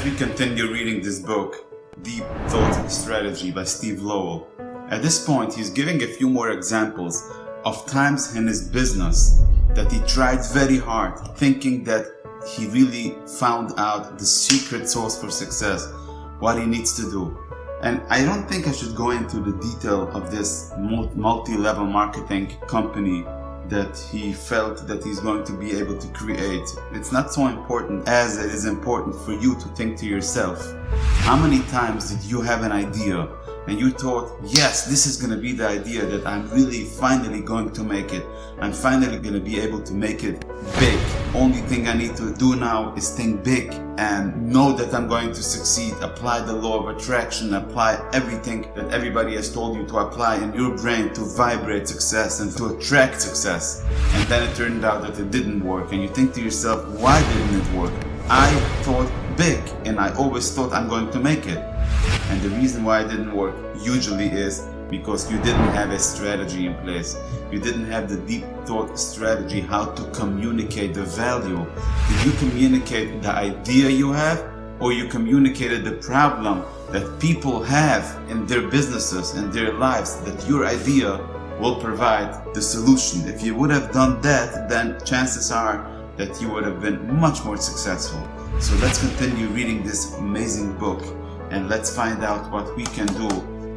As we continue reading this book, Deep Thought Strategy by Steve Lowell, at this point he's giving a few more examples of times in his business that he tried very hard, thinking that he really found out the secret sauce for success, what he needs to do. And I don't think I should go into the detail of this multi-level marketing company that he felt that he's going to be able to create. It's not so important as it is important for you to think to yourself, how many times did you have an idea and you thought, yes, this is going to be the idea that I'm really finally going to make it. I'm finally going to be able to make it big. Only thing I need to do now is think big and know that I'm going to succeed. Apply the law of attraction, apply everything that everybody has told you to apply in your brain to vibrate success and to attract success. And then it turned out that it didn't work, and you think to yourself, why didn't it work? I thought big and I always thought I'm going to make it. And the reason why it didn't work usually is because you didn't have a strategy in place. You didn't have the deep thought strategy, how to communicate the value. Did you communicate the idea you have, or you communicated the problem that people have in their businesses and their lives, that your idea will provide the solution? If you would have done that, then chances are that you would have been much more successful. So let's continue reading this amazing book, and let's find out what we can do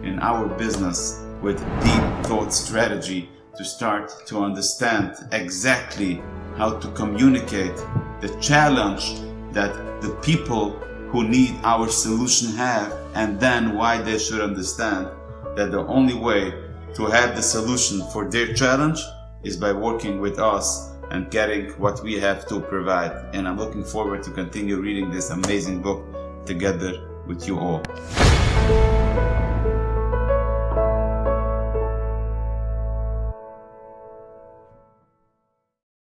in our business with deep thought strategy to start to understand exactly how to communicate the challenge that the people who need our solution have, and then why they should understand that the only way to have the solution for their challenge is by working with us and getting what we have to provide. And I'm looking forward to continue reading this amazing book together with you all.